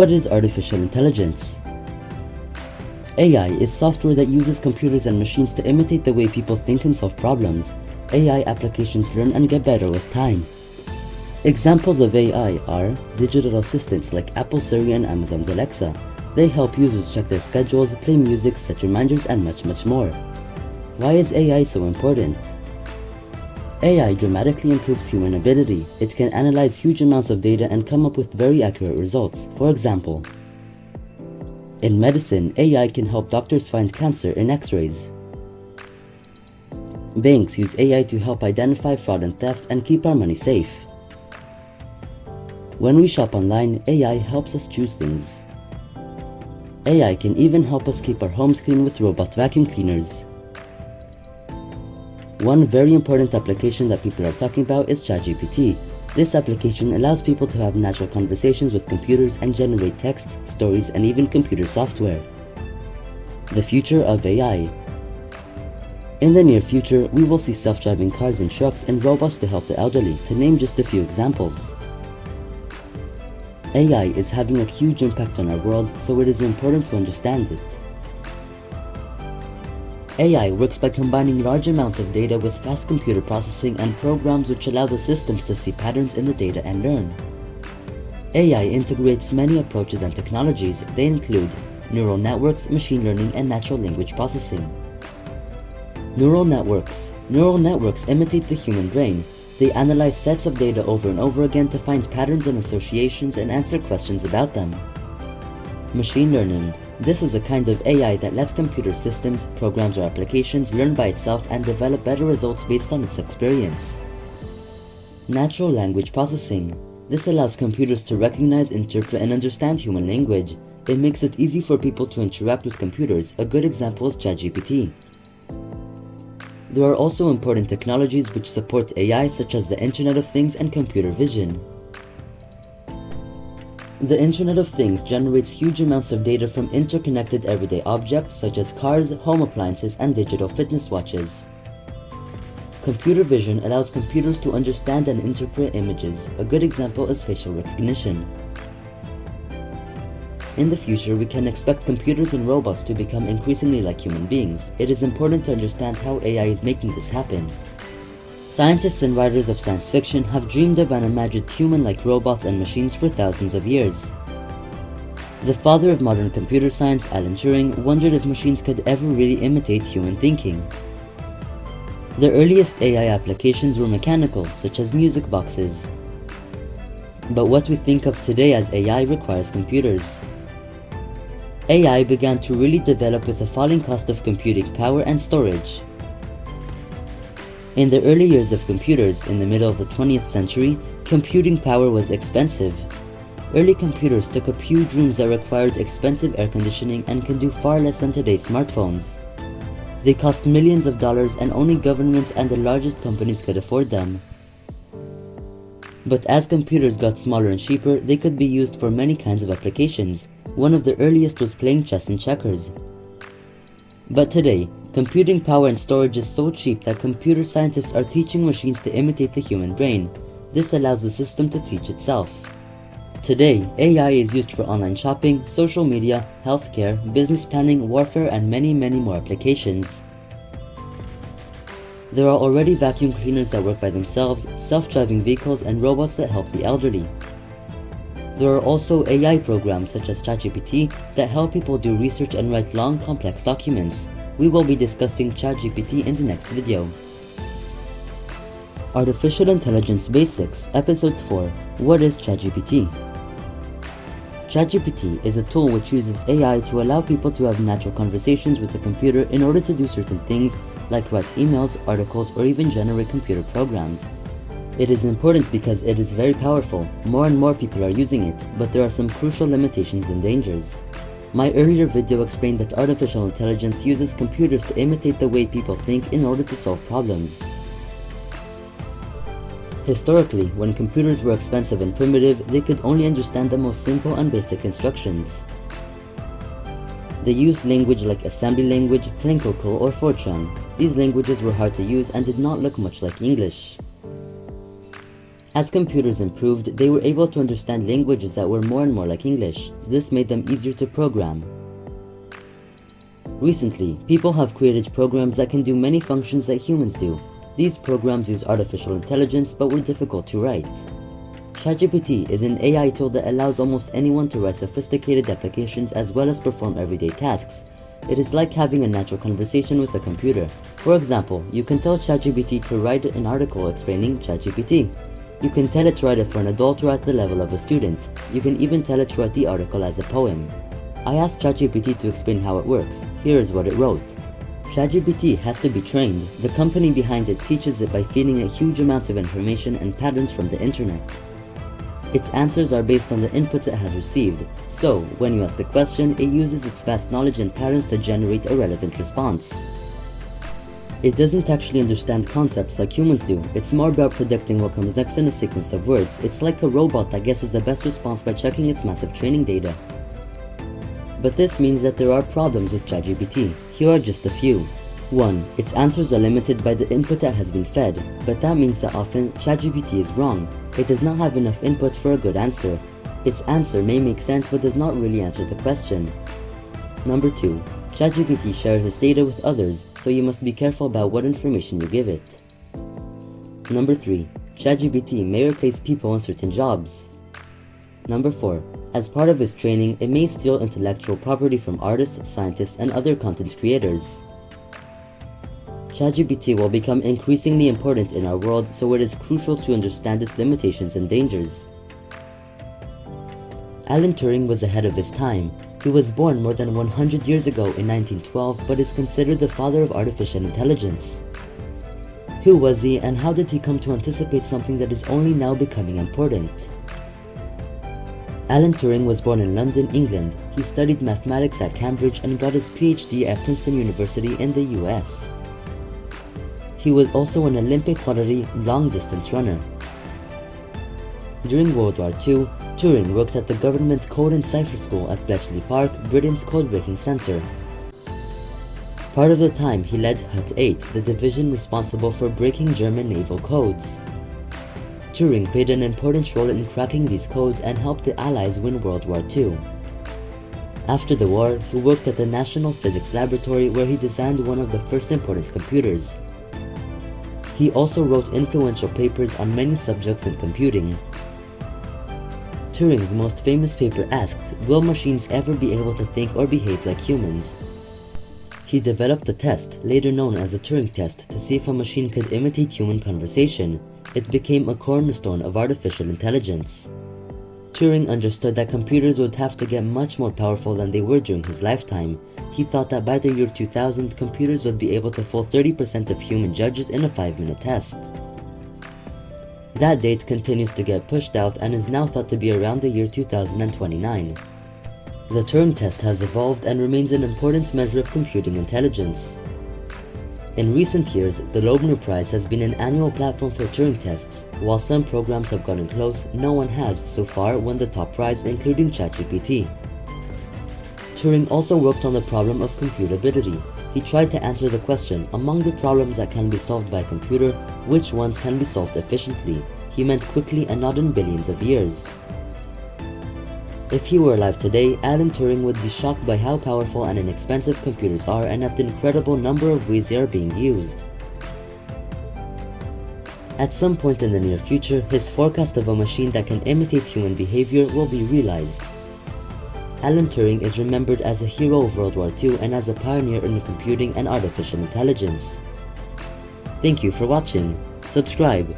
What is artificial intelligence? AI is software that uses computers and machines to imitate the way people think and solve problems. AI applications learn and get better with time. Examples of AI are digital assistants like Apple Siri and Amazon's Alexa. They help users check their schedules, play music, set reminders, and much more. Why is AI so important? AI dramatically improves human ability. It can analyze huge amounts of data and come up with very accurate results. For example, in medicine, AI can help doctors find cancer in X-rays. Banks use AI to help identify fraud and theft and keep our money safe. When we shop online, AI helps us choose things. AI can even help us keep our homes clean with robot vacuum cleaners. One very important application that people are talking about is ChatGPT. This application allows people to have natural conversations with computers and generate text, stories, and even computer software. The future of AI. In the near future, we will see self-driving cars and trucks and robots to help the elderly, to name just a few examples. AI is having a huge impact on our world, so it is important to understand it. AI works by combining large amounts of data with fast computer processing and programs which allow the systems to see patterns in the data and learn. AI integrates many approaches and technologies. They include neural networks, machine learning, and natural language processing. Neural networks. Neural networks imitate the human brain. They analyze sets of data over and over again to find patterns and associations and answer questions about them. Machine learning. This is a kind of AI that lets computer systems, programs, or applications learn by itself and develop better results based on its experience. Natural language processing. This allows computers to recognize, interpret, and understand human language. It makes it easy for people to interact with computers. A good example is ChatGPT. There are also important technologies which support AI, such as the Internet of Things and computer vision. The Internet of Things generates huge amounts of data from interconnected everyday objects such as cars, home appliances, and digital fitness watches. Computer vision allows computers to understand and interpret images. A good example is facial recognition. In the future, we can expect computers and robots to become increasingly like human beings. It is important to understand how AI is making this happen. Scientists and writers of science fiction have dreamed of and imagined human-like robots and machines for thousands of years. The father of modern computer science, Alan Turing, wondered if machines could ever really imitate human thinking. The earliest AI applications were mechanical, such as music boxes. But what we think of today as AI requires computers. AI began to really develop with the falling cost of computing power and storage. In the early years of computers, in the middle of the 20th century, computing power was expensive. Early computers took up huge rooms that required expensive air conditioning and can do far less than today's smartphones. They cost millions of dollars and only governments and the largest companies could afford them. But as computers got smaller and cheaper, they could be used for many kinds of applications. One of the earliest was playing chess and checkers. But today, computing power and storage is so cheap that computer scientists are teaching machines to imitate the human brain. This allows the system to teach itself. Today, AI is used for online shopping, social media, healthcare, business planning, warfare, and many more applications. There are already vacuum cleaners that work by themselves, self-driving vehicles, and robots that help the elderly. There are also AI programs such as ChatGPT that help people do research and write long, complex documents. We will be discussing ChatGPT in the next video. Artificial Intelligence Basics, Episode 4. What is ChatGPT? ChatGPT is a tool which uses AI to allow people to have natural conversations with the computer in order to do certain things like write emails, articles, or even generate computer programs. It is important because it is very powerful. More and more people are using it, but there are some crucial limitations and dangers. My earlier video explained that artificial intelligence uses computers to imitate the way people think in order to solve problems. Historically, when computers were expensive and primitive, they could only understand the most simple and basic instructions. They used language like assembly language, plain COCO, or Fortran. These languages were hard to use and did not look much like English. As computers improved, they were able to understand languages that were more and more like English. This made them easier to program. Recently, people have created programs that can do many functions that humans do. These programs use artificial intelligence but were difficult to write. ChatGPT is an AI tool that allows almost anyone to write sophisticated applications as well as perform everyday tasks. It is like having a natural conversation with a computer. For example, you can tell ChatGPT to write an article explaining ChatGPT. You can tell it to write it for an adult or at the level of a student. You can even tell it to write the article as a poem. I asked ChatGPT to explain how it works. Here is what it wrote. ChatGPT has to be trained. The company behind it teaches it by feeding it huge amounts of information and patterns from the internet. Its answers are based on the inputs it has received. So, when you ask a question, it uses its vast knowledge and patterns to generate a relevant response. It doesn't actually understand concepts like humans do. It's more about predicting what comes next in a sequence of words. It's like a robot that guesses the best response by checking its massive training data. But this means that there are problems with ChatGPT. Here are just a few. 1. Its answers are limited by the input that has been fed, but that means that often ChatGPT is wrong. It does not have enough input for a good answer. Its answer may make sense but does not really answer the question. Number 2. ChatGPT shares its data with others, so you must be careful about what information you give it. Number 3. ChatGPT may replace people in certain jobs. Number 4. As part of its training, it may steal intellectual property from artists, scientists, and other content creators. ChatGPT will become increasingly important in our world, so it is crucial to understand its limitations and dangers. Alan Turing was ahead of his time. He was born more than 100 years ago in 1912, but is considered the father of artificial intelligence. Who was he, and how did he come to anticipate something that is only now becoming important? Alan Turing was born in London, England. He studied mathematics at Cambridge and got his PhD at Princeton University in the US. He was also an Olympic quantity long-distance runner. During World War II, Turing worked at the government Code and Cipher School at Bletchley Park, Britain's code-breaking center. Part of the time, he led Hut-8, the division responsible for breaking German naval codes. Turing played an important role in cracking these codes and helped the Allies win World War II. After the war, he worked at the National Physics Laboratory where he designed one of the first important computers. He also wrote influential papers on many subjects in computing. Turing's most famous paper asked, "Will machines ever be able to think or behave like humans?" He developed a test, later known as the Turing test, to see if a machine could imitate human conversation. It became a cornerstone of artificial intelligence. Turing understood that computers would have to get much more powerful than they were during his lifetime. He thought that by the year 2000, computers would be able to fool 30% of human judges in a 5-minute test. That date continues to get pushed out and is now thought to be around the year 2029. The Turing test has evolved and remains an important measure of computing intelligence. In recent years, the Loebner Prize has been an annual platform for Turing tests. While some programs have gotten close, no one has, so far, won the top prize, including ChatGPT. Turing also worked on the problem of computability. He tried to answer the question, among the problems that can be solved by a computer, which ones can be solved efficiently? He meant quickly and not in billions of years. If he were alive today, Alan Turing would be shocked by how powerful and inexpensive computers are and at the incredible number of ways they are being used. At some point in the near future, his forecast of a machine that can imitate human behavior will be realized. Alan Turing is remembered as a hero of World War II and as a pioneer in computing and artificial intelligence. Thank you for watching. Subscribe.